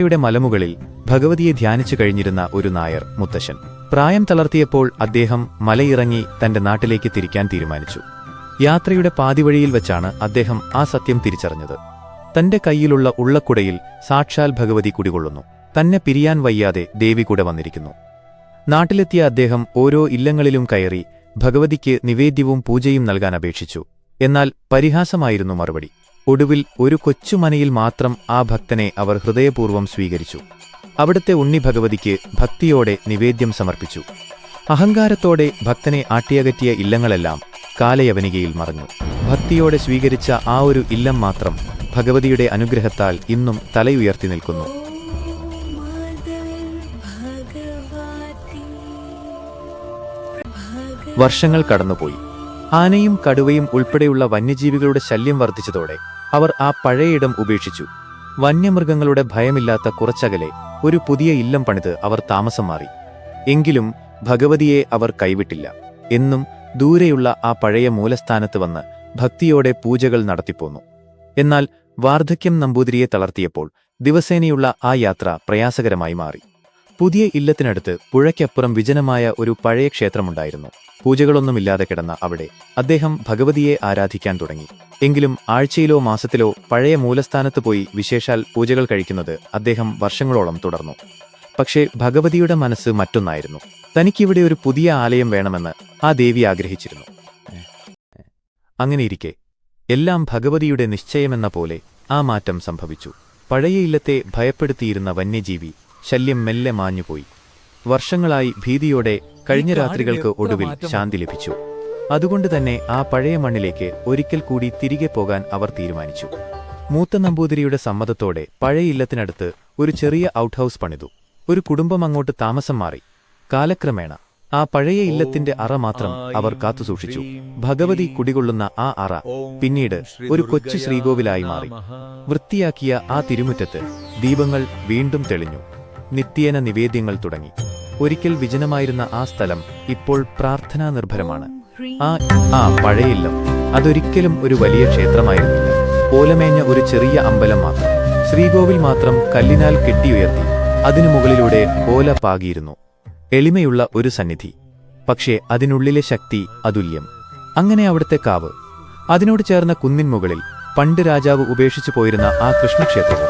യുടെ മലമുകളിൽ ഭഗവതിയെ ധ്യാനിച്ചു കഴിഞ്ഞിരുന്ന ഒരു നായർ മുത്തശ്ശൻ പ്രായം തളർത്തിയപ്പോൾ അദ്ദേഹം മലയിറങ്ങി തന്റെ നാട്ടിലേക്ക് തിരിക്കാൻ തീരുമാനിച്ചു. യാത്രയുടെ പാതിവഴിയിൽ വച്ചാണ് അദ്ദേഹം ആ സത്യം തിരിച്ചറിഞ്ഞത്. തന്റെ കയ്യിലുള്ള ഉള്ളക്കുടയിൽ സാക്ഷാൽ ഭഗവതി കുടികൊള്ളുന്നു. തന്നെ പിരിയാൻ വയ്യാതെ ദേവി കൂടെ വന്നിരിക്കുന്നു. നാട്ടിലെത്തിയ അദ്ദേഹം ഓരോ ഇല്ലങ്ങളിലും കയറി ഭഗവതിക്ക് നിവേദ്യവും പൂജയും നൽകാൻ അപേക്ഷിച്ചു. എന്നാൽ പരിഹാസമായിരുന്നു മറുപടി. ഒടുവിൽ ഒരു കൊച്ചുമനയിൽ മാത്രം ആ ഭക്തനെ അവർ ഹൃദയപൂർവ്വം സ്വീകരിച്ചു. അവിടുത്തെ ഉണ്ണി ഭഗവതിക്ക് ഭക്തിയോടെ നിവേദ്യം സമർപ്പിച്ചു. അഹങ്കാരത്തോടെ ഭക്തനെ ആട്ടിയകറ്റിയ ഇല്ലങ്ങളെല്ലാം കാലയവനികയിൽ മറഞ്ഞു. ഭക്തിയോടെ സ്വീകരിച്ച ആ ഒരു ഇല്ലം മാത്രം ഭഗവതിയുടെ അനുഗ്രഹത്താൽ ഇന്നും തലയുയർത്തി നിൽക്കുന്നു. വർഷങ്ങൾ കടന്നുപോയി. ആനയും കടുവയും ഉൾപ്പെടെയുള്ള വന്യജീവികളുടെ ശല്യം വർദ്ധിച്ചതോടെ അവർ ആ പഴയയിടം ഉപേക്ഷിച്ചു. വന്യമൃഗങ്ങളുടെ ഭയമില്ലാത്ത കുറച്ചകലെ ഒരു പുതിയ ഇല്ലം പണിത് അവർ താമസം മാറി. എങ്കിലും ഭഗവതിയെ അവർ കൈവിട്ടില്ല. എന്നും ദൂരെയുള്ള ആ പഴയ മൂലസ്ഥാനത്ത് വന്ന് ഭക്തിയോടെ പൂജകൾ നടത്തിപ്പോന്നു. എന്നാൽ വാർദ്ധക്യം നമ്പൂതിരിയെ തളർത്തിയപ്പോൾ ദിവസേനയുള്ള ആ യാത്ര പ്രയാസകരമായി മാറി. പുതിയ ഇല്ലത്തിനടുത്ത് പുഴയ്ക്കപ്പുറം വിജനമായ ഒരു പഴയ ക്ഷേത്രമുണ്ടായിരുന്നു. പൂജകളൊന്നുമില്ലാതെ കിടന്ന അവിടെ അദ്ദേഹം ഭഗവതിയെ ആരാധിക്കാൻ തുടങ്ങി. എങ്കിലും ആഴ്ചയിലോ മാസത്തിലോ പഴയ മൂലസ്ഥാനത്ത് പോയി വിശേഷാൽ പൂജകൾ കഴിക്കുന്നത് അദ്ദേഹം വർഷങ്ങളോളം തുടർന്നു. പക്ഷേ ഭഗവതിയുടെ മനസ്സ് മറ്റൊന്നായിരുന്നു. തനിക്കിവിടെ ഒരു പുതിയ ആലയം വേണമെന്ന് ആ ദേവി ആഗ്രഹിച്ചിരുന്നു. അങ്ങനെയിരിക്കെ എല്ലാം ഭഗവതിയുടെ നിശ്ചയമെന്ന പോലെ ആ മാറ്റം സംഭവിച്ചു. പഴയ ഇല്ലത്തെ ഭയപ്പെടുത്തിയിരുന്ന വന്യജീവി ശല്യം മെല്ലെ മാഞ്ഞുപോയി. വർഷങ്ങളായി ഭീതിയോടെ കഴിഞ്ഞ രാത്രികൾക്ക് ഒടുവിൽ ശാന്തി ലഭിച്ചു. അതുകൊണ്ട് തന്നെ ആ പഴയ മണ്ണിലേക്ക് ഒരിക്കൽ കൂടി തിരികെ പോകാൻ അവർ തീരുമാനിച്ചു. മൂത്ത നമ്പൂതിരിയുടെ സമ്മതത്തോടെ പഴയ ഇല്ലത്തിനടുത്ത് ഒരു ചെറിയ ഔട്ട് ഹൗസ് പണിതു. ഒരു കുടുംബം അങ്ങോട്ട് താമസം മാറി. കാലക്രമേണ ആ പഴയ ഇല്ലത്തിന്റെ അറ മാത്രം അവർ കാത്തുസൂക്ഷിച്ചു. ഭഗവതി കുടികൊള്ളുന്ന ആ അറ പിന്നീട് ഒരു കൊച്ചു ശ്രീകോവിലായി മാറി. വൃത്തിയാക്കിയ ആ തിരുമുറ്റത്ത് ദീപങ്ങൾ വീണ്ടും തെളിഞ്ഞു. നിത്യേന നിവേദ്യങ്ങൾ തുടങ്ങി. ഒരിക്കൽ വിജനമായിരുന്ന ആ സ്ഥലം ഇപ്പോൾ പ്രാർത്ഥനാ നിർഭരമാണ്. ആ പഴയ ഇല്ലം അതൊരിക്കലും ഒരു വലിയ ക്ഷേത്രമായിരുന്നില്ല. ഓലമേഞ്ഞ ഒരു ചെറിയ അമ്പലം മാത്രം. ശ്രീകോവിൽ മാത്രം കല്ലിനാൽ കെട്ടിയുയർത്തി അതിനു മുകളിലൂടെ ഓല പാകിയിരുന്നു. എളിമയുള്ള ഒരു സന്നിധി. പക്ഷേ അതിനുള്ളിലെ ശക്തി അതുല്യം. അങ്ങനെ അവിടുത്തെ കാവ്, അതിനോട് ചേർന്ന കുന്നിൻ മുകളിൽ പണ്ട് രാജാവ് ഉപേക്ഷിച്ചു പോയിരുന്ന ആ കൃഷ്ണക്ഷേത്രവും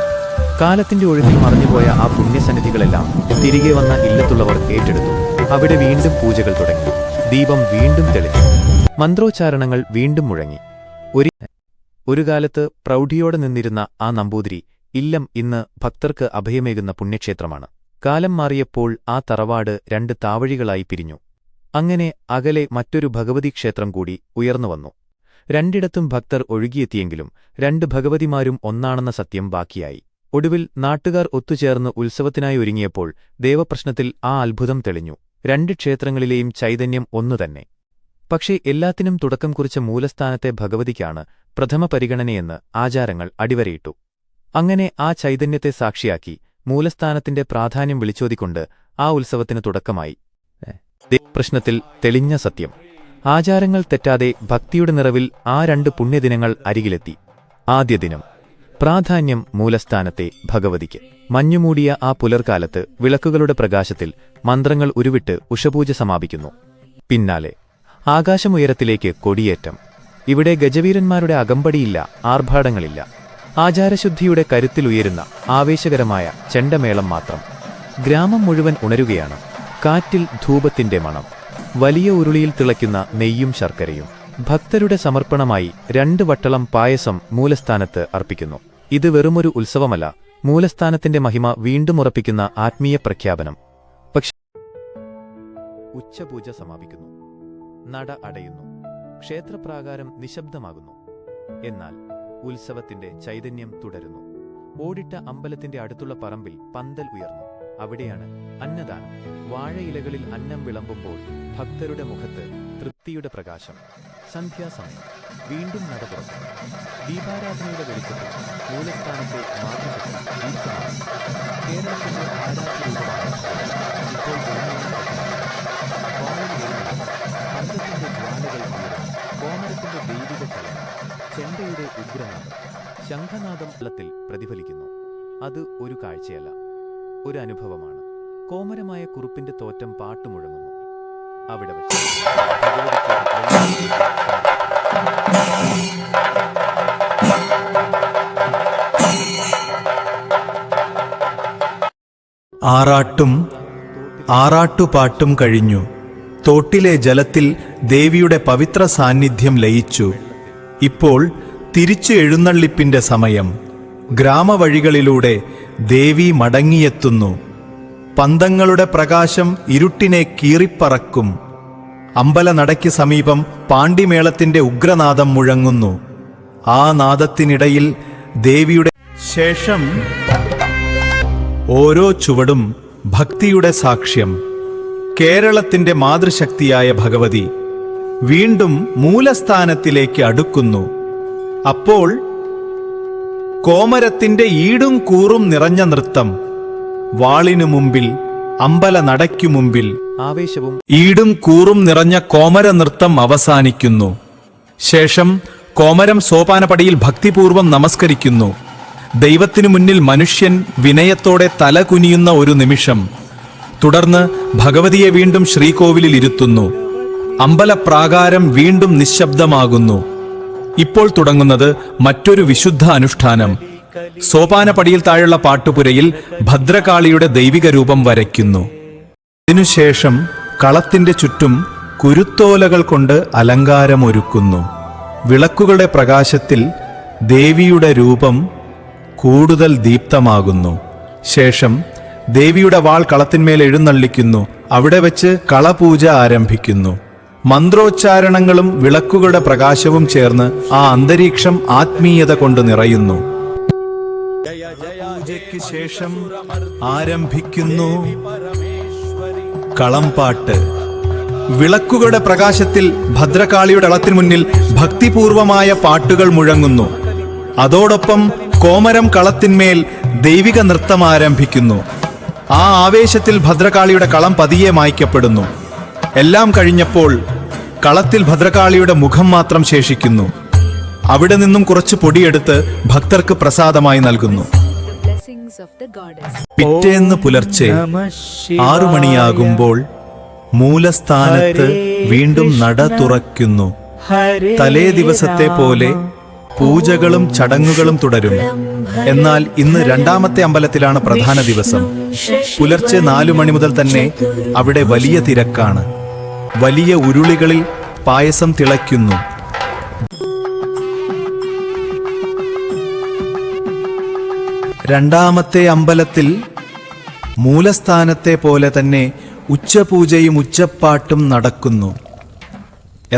കാലത്തിന്റെ ഒഴുക്കിൽ മറഞ്ഞുപോയ ആ പുണ്യസന്നിധികളെല്ലാം തിരികെ വന്ന ഇല്ലത്തുള്ളവർ ഏറ്റെടുത്തു. അവിടെ വീണ്ടും പൂജകൾ തുടങ്ങി. ദീപം വീണ്ടും തെളിഞ്ഞു. മന്ത്രോച്ചാരണങ്ങൾ വീണ്ടും മുഴങ്ങി. ഒരു കാലത്ത് പ്രൗഢിയോടെ നിന്നിരുന്ന ആ നമ്പൂതിരി ഇല്ലം ഇന്ന് ഭക്തർക്ക് അഭയമേകുന്ന പുണ്യക്ഷേത്രമാണ്. കാലം മാറിയപ്പോൾ ആ തറവാട് രണ്ട് താവഴികളായി പിരിഞ്ഞു. അങ്ങനെ അകലെ മറ്റൊരു ഭഗവതി ക്ഷേത്രം കൂടി ഉയർന്നുവന്നു. രണ്ടിടത്തും ഭക്തർ ഒഴുകിയെത്തിയെങ്കിലും രണ്ട് ഭഗവതിമാരും ഒന്നാണെന്ന സത്യം ബാക്കിയായി. ഒടുവിൽ നാട്ടുകാർ ഒത്തുചേർന്ന് ഉത്സവത്തിനായി ഒരുങ്ങിയപ്പോൾ ദേവപ്രശ്നത്തിൽ ആ അത്ഭുതം തെളിഞ്ഞു. രണ്ട് ക്ഷേത്രങ്ങളിലെയും ചൈതന്യം ഒന്നുതന്നെ. പക്ഷേ എല്ലാത്തിനും തുടക്കം കുറിച്ച മൂലസ്ഥാനത്തെ ഭഗവതിക്കാണ് പ്രഥമ പരിഗണനയെന്ന് ആചാരങ്ങൾ അടിവരയിട്ടു. അങ്ങനെ ആ ചൈതന്യത്തെ സാക്ഷിയാക്കി മൂലസ്ഥാനത്തിന്റെ പ്രാധാന്യം വിളിച്ചോതിക്കൊണ്ട് ആ ഉത്സവത്തിന് തുടക്കമായി. ദേവപ്രശ്നത്തിൽ തെളിഞ്ഞ സത്യം. ആചാരങ്ങൾ തെറ്റാതെ ഭക്തിയുടെ നിറവിൽ ആ രണ്ട് പുണ്യദിനങ്ങൾ അരികിലെത്തി. ആദ്യ ദിനം പ്രാധാന്യം മൂലസ്ഥാനത്തെ ഭഗവതിക്ക്. മഞ്ഞുമൂടിയ ആ പുലർക്കാലത്ത് വിളക്കുകളുടെ പ്രകാശത്തിൽ മന്ത്രങ്ങൾ ഉരുവിട്ട് ഉഷപൂജ സമാപിക്കുന്നു. പിന്നാലെ ആകാശമുയരത്തിലേക്ക് കൊടിയേറ്റം. ഇവിടെ ഗജവീരന്മാരുടെ അകമ്പടിയില്ല, ആർഭാടങ്ങളില്ല. ആചാരശുദ്ധിയുടെ കരുത്തിലുയരുന്ന ആവേശകരമായ ചെണ്ടമേളം മാത്രം. ഗ്രാമം മുഴുവൻ ഉണരുകയാണ്. കാറ്റിൽ ധൂപത്തിന്റെ മണം. വലിയ ഉരുളിയിൽ തിളയ്ക്കുന്ന നെയ്യും ശർക്കരയും. ഭക്തരുടെ സമർപ്പണമായി 2 വട്ടളം പായസം മൂലസ്ഥാനത്ത് അർപ്പിക്കുന്നു. ഇത് വെറുമൊരു ഉത്സവമല്ല, മൂലസ്ഥാനത്തിന്റെ മഹിമ വീണ്ടും ഉറപ്പിക്കുന്ന ആത്മീയ പ്രഖ്യാപനം. പക്ഷേ ഉച്ചപൂജ സമാപിക്കുന്നു. നട അടയുന്നു. ക്ഷേത്രപ്രാകാരം നിശബ്ദമാകുന്നു. എന്നാൽ ഉത്സവത്തിന്റെ ചൈതന്യം തുടരുന്നു. ഓടിട്ട അമ്പലത്തിന്റെ അടുത്തുള്ള പറമ്പിൽ പന്തൽ ഉയർന്നു. അവിടെയാണ് അന്നദാനം. വാഴയിലകളിൽ അന്നം വിളമ്പുമ്പോൾ ഭക്തരുടെ മുഖത്ത് തൃപ്തിയുടെ പ്രകാശം. സന്ധ്യാസമയം. വീണ്ടും നട തുറന്നു. ദീപാരാധനയുടെ വെളിച്ചത്തിൽ മൂലസ്ഥാനത്തെ മാതൃശക്തി ദീപ്തമാണ്. കേരളത്തിന്റെ ആരാധ്യരൂപമായ ഇപ്പോൾ പന്തത്തിന്റെ ജ്വാലകൾ ഉയരും. കോമരത്തിന്റെ ദൈവിക ചലനം. ചെണ്ടയുടെ ഉഗ്രനാദം. ശംഖനാദം ത്തിൽ പ്രതിഫലിക്കുന്നു. അത് ഒരു കാഴ്ചയല്ല, ഒരു അനുഭവമാണ്. കോമരമായ കുറുപ്പിന്റെ തോറ്റം പാട്ടുമുഴങ്ങുന്നു. അവിടെ വെച്ച് ആറാട്ടും ആറാട്ടുപാട്ടും കഴിഞ്ഞു. തോട്ടിലെ ജലത്തിൽ ദേവിയുടെ പവിത്ര സാന്നിധ്യം ലയിച്ചു. ഇപ്പോൾ തിരിച്ചു എഴുന്നള്ളിപ്പിന്റെ സമയം. ഗ്രാമവഴികളിലൂടെ ദേവി മടങ്ങിയെത്തുന്നു. പന്തങ്ങളുടെ പ്രകാശം ഇരുട്ടിനെ കീറിപ്പറക്കും. അമ്പലനടയ്ക്ക് സമീപം പാണ്ടിമേളത്തിന്റെ ഉഗ്രനാദം മുഴങ്ങുന്നു. ആ നാദത്തിനിടയിൽ ദേവിയുടെ ശേഷം ഓരോ ചുവടും ഭക്തിയുടെ സാക്ഷ്യം. കേരളത്തിന്റെ മാതൃശക്തിയായ ഭഗവതി വീണ്ടും മൂലസ്ഥാനത്തിലേക്ക് അടുക്കുന്നു. അപ്പോൾ കോമരത്തിന്റെ ഈടും കൂറും നിറഞ്ഞ നൃത്തം. വാളിനു മുമ്പിൽ, അമ്പലനടയ്ക്കു മുമ്പിൽ ആവേശവും ഈടും കൂറും നിറഞ്ഞ കോമര നൃത്തം അവസാനിക്കുന്നു. ശേഷം കോമരം സോപാനപടിയിൽ ഭക്തിപൂർവം നമസ്കരിക്കുന്നു. ദൈവത്തിനു മുന്നിൽ മനുഷ്യൻ വിനയത്തോടെ തല കുനിയുന്ന ഒരു നിമിഷം. തുടർന്ന് ഭഗവതിയെ വീണ്ടും ശ്രീകോവിലിൽ ഇരുത്തുന്നു. അമ്പലപ്രാകാരം വീണ്ടും നിശബ്ദമാകുന്നു. ഇപ്പോൾ തുടങ്ങുന്നത് മറ്റൊരു വിശുദ്ധ അനുഷ്ഠാനം. സോപാനപടിയിൽ താഴെയുള്ള പാട്ടുപുരയിൽ ഭദ്രകാളിയുടെ ദൈവിക രൂപം വരയ്ക്കുന്നു. ഇതിനുശേഷം കളത്തിന്റെ ചുറ്റും കുരുത്തോലകൾ കൊണ്ട് അലങ്കാരമൊരുക്കുന്നു. വിളക്കുകളുടെ പ്രകാശത്തിൽ ദേവിയുടെ രൂപം കൂടുതൽ ദീപ്തമാകുന്നു. ശേഷം ദേവിയുടെ വാൾ കളത്തിന്മേൽ എഴുന്നള്ളിക്കുന്നു. അവിടെ വെച്ച് കളപൂജ ആരംഭിക്കുന്നു. മന്ത്രോച്ചാരണങ്ങളും വിളക്കുകളുടെ പ്രകാശവും ചേർന്ന് ആ അന്തരീക്ഷം ആത്മീയത കൊണ്ട് നിറയുന്നു. പൂജയ്ക്ക് ശേഷം ആരംഭിക്കുന്നു കളംപാട്ട്. വിളക്കുകളുടെ പ്രകാശത്തിൽ ഭദ്രകാളിയുടെ കളത്തിനു മുന്നിൽ ഭക്തിപൂർവമായ പാട്ടുകൾ മുഴങ്ങുന്നു. അതോടൊപ്പം കോമരം കളത്തിന്മേൽ ദൈവിക നൃത്തം ആരംഭിക്കുന്നു. ആ ആവേശത്തിൽ ഭദ്രകാളിയുടെ കളം പതിയെ മായ്ക്കപ്പെടുന്നു. എല്ലാം കഴിഞ്ഞപ്പോൾ കളത്തിൽ ഭദ്രകാളിയുടെ മുഖം മാത്രം ശേഷിക്കുന്നു. അവിടെ നിന്നും കുറച്ച് പൊടിയെടുത്ത് ഭക്തർക്ക് പ്രസാദമായി നൽകുന്നു. പിറ്റേന്ന് പുലർച്ചെ 6 മണിയാകുമ്പോൾ മൂലസ്ഥാനത്ത് വീണ്ടും നട തുറക്കുന്നു. തലേ ദിവസത്തെ പോലെ പൂജകളും ചടങ്ങുകളും തുടരും. എന്നാൽ ഇന്ന് രണ്ടാമത്തെ അമ്പലത്തിലാണ് പ്രധാന ദിവസം. പുലർച്ചെ 4 മണി മുതൽ തന്നെ അവിടെ വലിയ തിരക്കാണ്. വലിയ ഉരുളികളിൽ പായസം തിളയ്ക്കുന്നു. രണ്ടാമത്തെ അമ്പലത്തിൽ മൂലസ്ഥാനത്തെ പോലെ തന്നെ ഉച്ചപൂജയും ഉച്ചപ്പാട്ടും നടക്കുന്നു.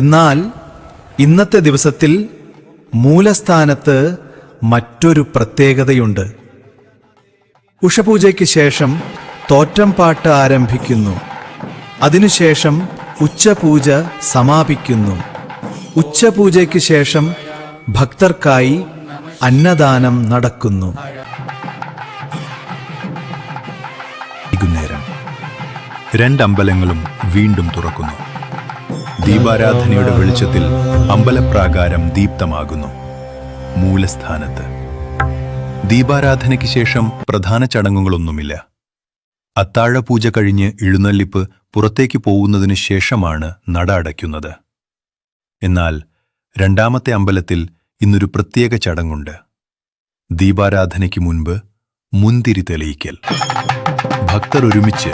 എന്നാൽ ഇന്നത്തെ ദിവസത്തിൽ മൂലസ്ഥാനത്ത് മറ്റൊരു പ്രത്യേകതയുണ്ട്. ഉഷപൂജയ്ക്ക് ശേഷം തോറ്റംപാട്ട് ആരംഭിക്കുന്നു. അതിനുശേഷം ഉച്ചപൂജ സമാപിക്കുന്നു. ഉച്ചപൂജയ്ക്ക് ശേഷം ഭക്തർക്കായി അന്നദാനം നടക്കുന്നു. വൈകുന്നേരം രണ്ടമ്പലങ്ങളും വീണ്ടും തുറക്കുന്നു. ദീപാരാധനയുടെ വെളിച്ചത്തിൽ അമ്പലപ്രാകാരം ദീപ്തമാകുന്നു. മൂലസ്ഥാനത്ത് ദീപാരാധനയ്ക്ക് ശേഷം പ്രധാന ചടങ്ങുകളൊന്നുമില്ല. അത്താഴപൂജ കഴിഞ്ഞ് എഴുന്നള്ളിപ്പ് പുറത്തേക്ക് പോകുന്നതിനു ശേഷമാണ് നട അടയ്ക്കുന്നത്. എന്നാൽ രണ്ടാമത്തെ അമ്പലത്തിൽ ഇന്നൊരു പ്രത്യേക ചടങ്ങുണ്ട്. ദീപാരാധനയ്ക്ക് മുൻപ് മുന്തിരി തെളിയിക്കൽ. ഭക്തർ ഒരുമിച്ച്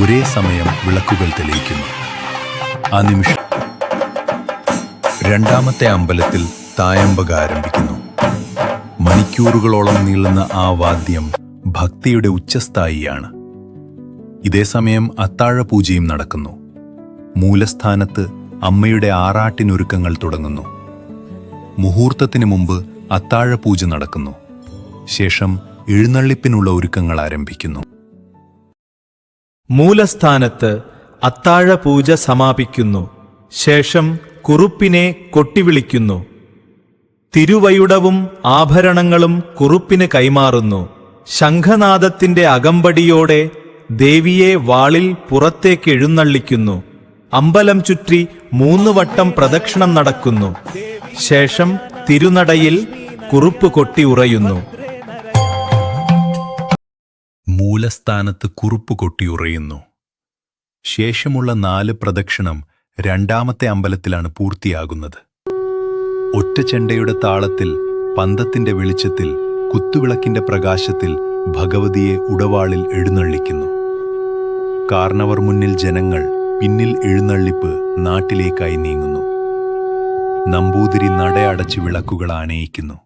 ഒരേ സമയം വിളക്കുകൾ തെളിയിക്കുന്നു. ആ നിമിഷം രണ്ടാമത്തെ അമ്പലത്തിൽ തായമ്പക ആരംഭിക്കുന്നു. മണിക്കൂറുകളോളം നീളുന്ന ആ വാദ്യം ഭക്തിയുടെ ഉച്ചസ്ഥായിയാണ്. ഇതേസമയം അത്താഴപൂജയും നടക്കുന്നു. മൂലസ്ഥാനത്ത് അമ്മയുടെ ആറാട്ടിനൊരുക്കങ്ങൾ തുടങ്ങുന്നു. മുഹൂർത്തത്തിന് മുമ്പ് അത്താഴപൂജ നടക്കുന്നു. ശേഷം എഴുന്നള്ളിപ്പിനുള്ള ഒരുക്കങ്ങൾ ആരംഭിക്കുന്നു. മൂലസ്ഥാനത്ത് അത്താഴപൂജ സമാപിക്കുന്നു. ശേഷം കുറുപ്പിനെ കൊട്ടിവിളിക്കുന്നു. തിരുവയുടവും ആഭരണങ്ങളും കുറുപ്പിന് കൈമാറുന്നു. ശംഖനാദത്തിന്റെ അകമ്പടിയോടെ ദേവിയെ വാളിൽ പുറത്തേക്ക് എഴുന്നള്ളിക്കുന്നു. അമ്പലം ചുറ്റി 3 വട്ടം പ്രദക്ഷിണം നടക്കുന്നു. ശേഷം തിരുനടയിൽ കുറുപ്പ് കൊട്ടി ഉറയുന്നു. മൂലസ്ഥാനത്ത് കുറുപ്പ് കൊട്ടിയുറയുന്നു. ശേഷമുള്ള 4 പ്രദക്ഷിണം രണ്ടാമത്തെ അമ്പലത്തിലാണ് പൂർത്തിയാകുന്നത്. ഒറ്റ ചെണ്ടയുടെ താളത്തിൽ, പന്തത്തിന്റെ വെളിച്ചത്തിൽ, കുത്തുവിളക്കിന്റെ പ്രകാശത്തിൽ ഭഗവതിയെ ഉടവാളിൽ എഴുന്നള്ളിക്കുന്നു. കാർണവർ മുന്നിൽ ജനങ്ങൾ, പിന്നിൽ എഴുന്നള്ളിപ്പ് നാട്ടിലേക്കായി നീങ്ങുന്നു. നമ്പൂതിരി നടയടച്ച് വിളക്കുകൾ ആനയിക്കുന്നു.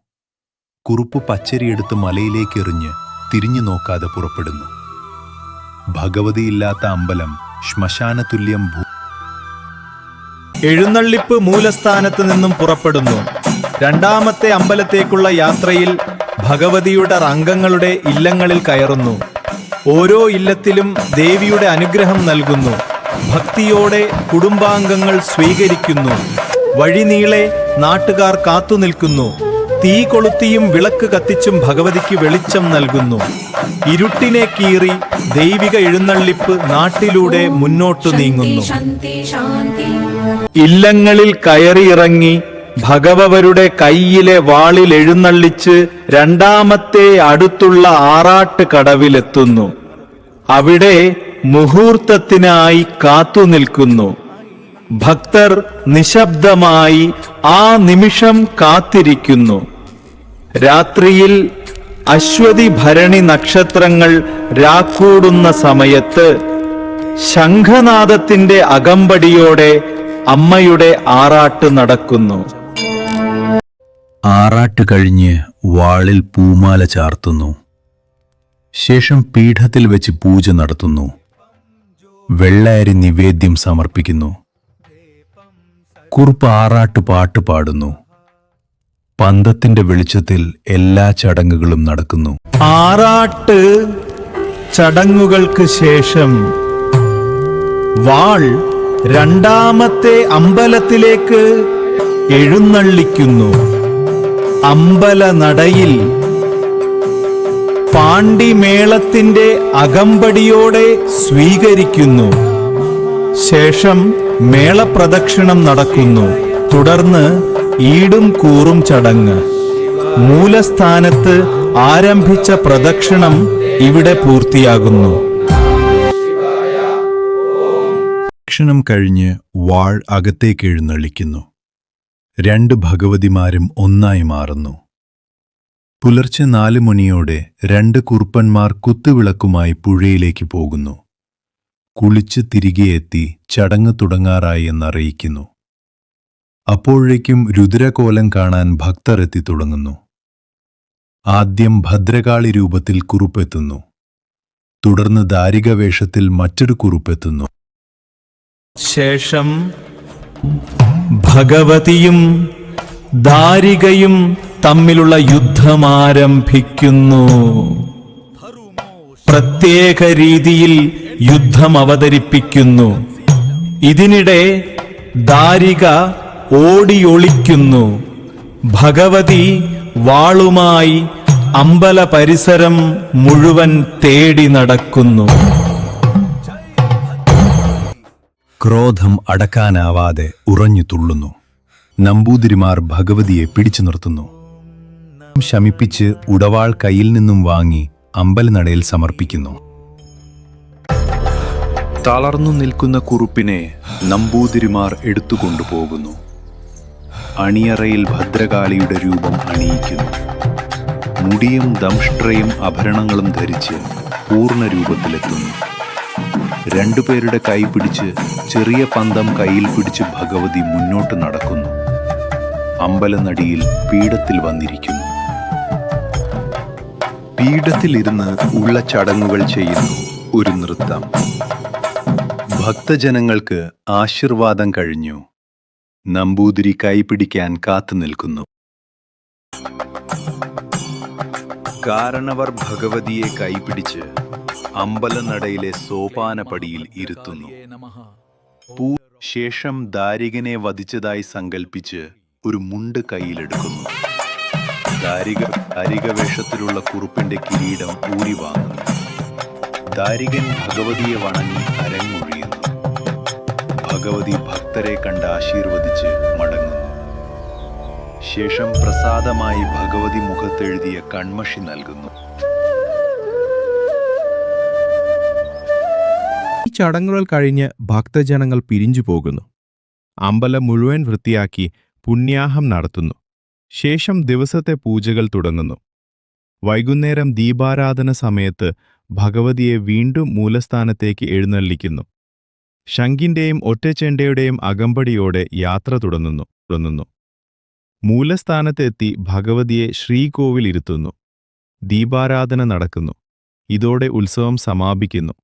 കുറുപ്പ് പച്ചരിയെടുത്ത് മലയിലേക്കെറിഞ്ഞ് തിരിഞ്ഞു നോക്കാതെ പുറപ്പെടുന്നു. ഭഗവതിയില്ലാത്ത അമ്പലം ശ്മശാനതുല്യം. എഴുന്നള്ളിപ്പ് മൂലസ്ഥാനത്ത് നിന്നും പുറപ്പെടുന്നു. രണ്ടാമത്തെ അമ്പലത്തേക്കുള്ള യാത്രയിൽ ഭഗവതിയുടെ അംഗങ്ങളുടെ ഇല്ലങ്ങളിൽ കയറുന്നു. ഓരോ ഇല്ലത്തിലും ദേവിയുടെ അനുഗ്രഹം നൽകുന്നു. ഭക്തിയോടെ കുടുംബാംഗങ്ങൾ സ്വീകരിക്കുന്നു. വഴിനീളെ നാട്ടുകാർ കാത്തുനിൽക്കുന്നു. തീ കൊളുത്തിയും വിളക്ക് കത്തിച്ചും ഭഗവതിക്ക് വെളിച്ചം നൽകുന്നു. ഇരുട്ടിനെ കീറി ദൈവിക എഴുന്നള്ളിപ്പ് നാട്ടിലൂടെ മുന്നോട്ടു നീങ്ങുന്നു. ഇല്ലങ്ങളിൽ കയറിയിറങ്ങി ഭഗവവരുടെ കൈയിലെ വാളിൽ എഴുന്നള്ളിച്ച് രണ്ടാമത്തെ അടുത്തുള്ള ആറാട്ട് കടവിലെത്തുന്നു. അവിടെ മുഹൂർത്തത്തിനായി കാത്തുനിൽക്കുന്നു. ഭക്തർ നിശബ്ദമായി ആ നിമിഷം കാത്തിരിക്കുന്നു. രാത്രിയിൽ അശ്വതി ഭരണി നക്ഷത്രങ്ങൾ രാക്കൂടുന്ന സമയത്ത് ശംഖനാദത്തിന്റെ അകമ്പടിയോടെ അമ്മയുടെ ആറാട്ട് നടക്കുന്നു. ആറാട്ട് കഴിഞ്ഞ് വാളിൽ പൂമാല ചാർത്തുന്നു. ശേഷം പീഠത്തിൽ വെച്ച് പൂജ നടത്തുന്നു. വെള്ളയരി നിവേദ്യം സമർപ്പിക്കുന്നു. കുറുപ്പ് ആറാട്ട് പാട്ട് പാടുന്നു. പന്തത്തിന്റെ വെളിച്ചത്തിൽ എല്ലാ ചടങ്ങുകളും നടക്കുന്നു. ആറാട്ട് ചടങ്ങുകൾക്ക് ശേഷം വാൾ രണ്ടാമത്തെ അമ്പലത്തിലേക്ക് എഴുന്നള്ളിക്കുന്നു. അമ്പലനടയിൽ പാണ്ടിമേളത്തിന്റെ അകമ്പടിയോടെ സ്വീകരിക്കുന്നു. ശേഷം മേളപ്രദക്ഷിണം നടക്കുന്നു. തുടർന്ന് ഈടും കൂറും ചടങ്ങ്. മൂലസ്ഥാനത്ത് ആരംഭിച്ച പ്രദക്ഷിണം ഇവിടെ പൂർത്തിയാകുന്നു. ദക്ഷിണം കഴിഞ്ഞ് വാൾ അകത്തേക്ക് എഴുന്നള്ളിക്കുന്നു. 2 ഭഗവതിമാരും ഒന്നായി മാറുന്നു. പുലർച്ചെ 4 മണിയോടെ 2 കുറുപ്പന്മാർ കുത്തുവിളക്കുമായി പുഴയിലേക്ക് പോകുന്നു. കുളിച്ച് തിരികെ എത്തി ചടങ്ങ് തുടങ്ങാറായി എന്നറിയിക്കുന്നു. അപ്പോഴേക്കും രുദ്രകോലം കാണാൻ ഭക്തർ എത്തി തുടങ്ങുന്നു. ആദ്യം ഭദ്രകാളി രൂപത്തിൽ കുറുപ്പെത്തുന്നു. തുടർന്ന് ദാരിക വേഷത്തിൽ മറ്റൊരു കുറുപ്പെത്തുന്നു. ശേഷം ഭഗവതിയും ദാരികയും തമ്മിലുള്ള യുദ്ധമാരംഭിക്കുന്നു. പ്രത്യേക രീതിയിൽ യുദ്ധം അവതരിപ്പിക്കുന്നു. ഇതിനിടെ ദാരിക ഓടിയൊളിക്കുന്നു. ഭഗവതി വാളുമായി അമ്പല പരിസരം മുഴുവൻ തേടി നടക്കുന്നു. ക്രോധം അടക്കാനാവാതെ ഉറഞ്ഞു തുള്ളുന്നു. നമ്പൂതിരിമാർ ഭഗവതിയെ പിടിച്ചു നിർത്തുന്നു. ശമിപ്പിച്ച് ഉടവാൾ കയ്യിൽ നിന്നും വാങ്ങി അമ്പലനടയിൽ സമർപ്പിക്കുന്നു. തളർന്നു നിൽക്കുന്ന കുറുപ്പിനെ നമ്പൂതിരിമാർ എടുത്തുകൊണ്ടുപോകുന്നു. അണിയറയിൽ ഭദ്രകാളിയുടെ രൂപം അണിയിക്കുന്നു. മുടിയും ദംഷ്ട്രയും ആഭരണങ്ങളും ധരിച്ച് പൂർണ്ണ രൂപത്തിലെത്തുന്നു. 2 പേരുടെ കൈ പിടിച്ച് ചെറിയ പന്തം കയ്യിൽ പിടിച്ച് ഭഗവതി മുന്നോട്ട് നടക്കുന്നു. അമ്പലനടിയിൽ പീഠത്തിൽ വന്നിരിക്കുന്നു. പീഠത്തിലിരുന്ന് ഉള്ള ചടങ്ങുകൾ ചെയ്യുന്നു. ഒരു നൃത്തം. ഭക്തജനങ്ങൾക്ക് ആശീർവാദം കഴിഞ്ഞു. നമ്പൂതിരി കൈപിടിക്കാൻ കാത്തുനിൽക്കുന്നു. കാരണവർ ഭഗവതിയെ കൈപിടിച്ച് അമ്പലനടയിലെ സോപാനപടിയിൽ ഇരുത്തുന്നു. ശേഷം ദാരികനെ വധിച്ചതായി സങ്കൽപ്പിച്ച് ഒരു മുണ്ട് കയ്യിലെടുക്കുന്നു. ദാരിക വേഷത്തിലുള്ള കുറുപ്പിന്റെ കിരീടം ഊരി വാങ്ങുന്നു. ദാരികൻ ഭഗവതിയെ വണങ്ങി അരങ്ങൊഴിയുന്നു. ഭഗവതി ഭക്തരെ കണ്ട് ആശീർവദിച്ച് മടങ്ങുന്നു. ശേഷം പ്രസാദമായി ഭഗവതി മുഖത്തെഴുതിയ കൺമഷി നൽകുന്നു. ചടങ്ങുകൾ കഴിഞ്ഞ് ഭക്തജനങ്ങൾ പിരിഞ്ഞു പോകുന്നു. അമ്പലം മുഴുവൻ വൃത്തിയാക്കി പുണ്യാഹം നടത്തുന്നു. ശേഷം ദിവസത്തെ പൂജകൾ തുടങ്ങുന്നു. വൈകുന്നേരം ദീപാരാധന സമയത്ത് ഭഗവതിയെ വീണ്ടും മൂലസ്ഥാനത്തേക്ക് എഴുന്നള്ളിക്കുന്നു. ശംഖിന്റെയും ഒറ്റച്ചെണ്ടയുടെയും അകമ്പടിയോടെ യാത്ര തുടങ്ങുന്നു. മൂലസ്ഥാനത്തെത്തി ഭഗവതിയെ ശ്രീകോവിലിരുത്തുന്നു. ദീപാരാധന നടക്കുന്നു. ഇതോടെ ഉത്സവം സമാപിക്കുന്നു.